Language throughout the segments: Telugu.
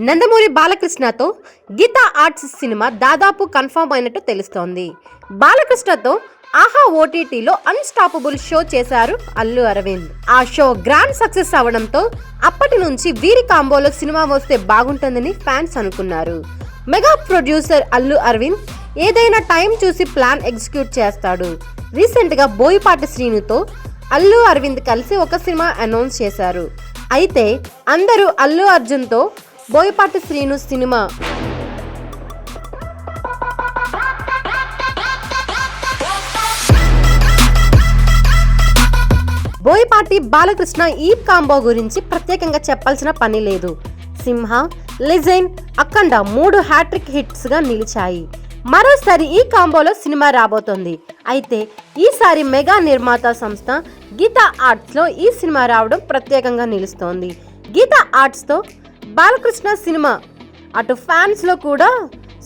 నందమూరి బాలకృష్ణతో గీతా ఆర్ట్స్ సినిమా దాదాపు కన్ఫర్మ్ అయినట్టు తెలుస్తోంది. బాలకృష్ణతో ఆహా ఓటీటీలో అన్స్టాపబుల్ షో చేశారు అల్లు అరవింద్. ఆ షో గ్రాండ్ సక్సెస్ అవడంతో అప్పటి నుంచి వీరి కాంబోలో సినిమా వస్తే బాగుంటుందని ఫ్యాన్స్ అనుకున్నారు. మెగా ప్రొడ్యూసర్ అల్లు అరవింద్ ఏదైనా టైం చూసి ప్లాన్ ఎగ్జిక్యూట్ చేస్తాడు. రీసెంట్ గా బోయపాటి శ్రీనుతో అల్లు అరవింద్ కలిసి ఒక సినిమా అనౌన్స్ చేశారు. అయితే అందరూ అల్లు అర్జున్తో బోయపాటి శ్రీను సినిమా బోయపాటి బాలకృష్ణ ఈ కాంబో గురించి ప్రత్యేకంగా చెప్పాల్సిన పని లేదు. సింహ, లెజెండ్, అఖండ 3 హ్యాట్రిక్ హిట్స్ గా నిలిచాయి. మరోసారి ఈ కాంబోలో సినిమా రాబోతోంది. అయితే ఈసారి మెగా నిర్మాత సంస్థ గీతా ఆర్ట్స్ లో ఈ సినిమా రావడం ప్రత్యేకంగా నిలుస్తోంది. గీతా ఆర్ట్స్ తో బాలకృష్ణ సినిమా అటు ఫ్యాన్స్ లో కూడా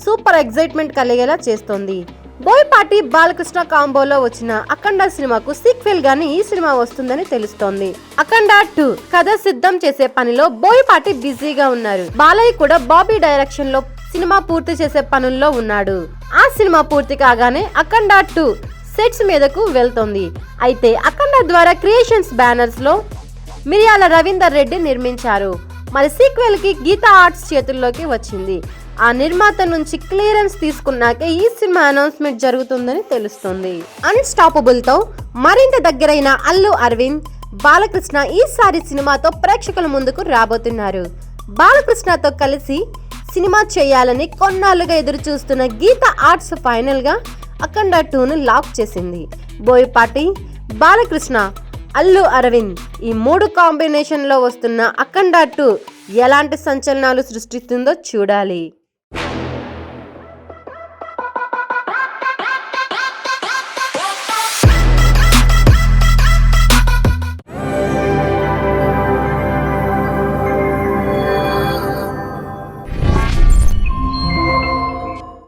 సూపర్ ఎగ్జైట్మెంట్ కలిగేలా చేస్తోంది. బోయపాటి బాలకృష్ణ కాంబోలో వచ్చిన అఖండ సినిమాకు సీక్వెల్ గానీ ఈ సినిమా వస్తుందని తెలుస్తోంది. అఖండ 2 కథ సిద్ధం చేసే పనిలో బోయపాటి బిజీగా ఉన్నారు. బాలయ్య కూడా బాబీ డైరెక్షన్ లో సినిమా పూర్తి చేసే పనుల్లో ఉన్నాడు. ఆ సినిమా పూర్తి కాగానే అఖండ 2 సెట్స్ మీదకు వెళ్తోంది. అయితే అఖండ ద్వారా క్రియేషన్స్ బ్యానర్స్ లో మిర్యాల రవీందర్ రెడ్డి నిర్మించారు. మరి సీక్వెల్ కి గీతా ఆర్ట్స్ చేతుల్లోకి వచ్చింది. ఆ నిర్మాత నుంచి క్లియరెన్స్ తీసుకున్నాకే ఈ సినిమా అనౌన్స్మెంట్ జరుగుతుందని తెలుస్తుంది. అన్స్టాపబుల్ తో మరింత దగ్గరైన అల్లు అరవింద్, బాలకృష్ణ ఈసారి సినిమాతో ప్రేక్షకుల ముందుకు రాబోతున్నారు. బాలకృష్ణతో కలిసి సినిమా చేయాలని కొన్నాళ్ళుగా ఎదురు చూస్తున్న గీతా ఆర్ట్స్ ఫైనల్ గా అఖండ 2ను లాక్ చేసింది. బోయపాటి, బాలకృష్ణ, అల్లు అరవింద్ ఈ 3 కాంబినేషన్ లో వస్తున్న అఖండ 2 ఎలాంటి సంచలనాలు సృష్టిస్తుందో చూడాలి.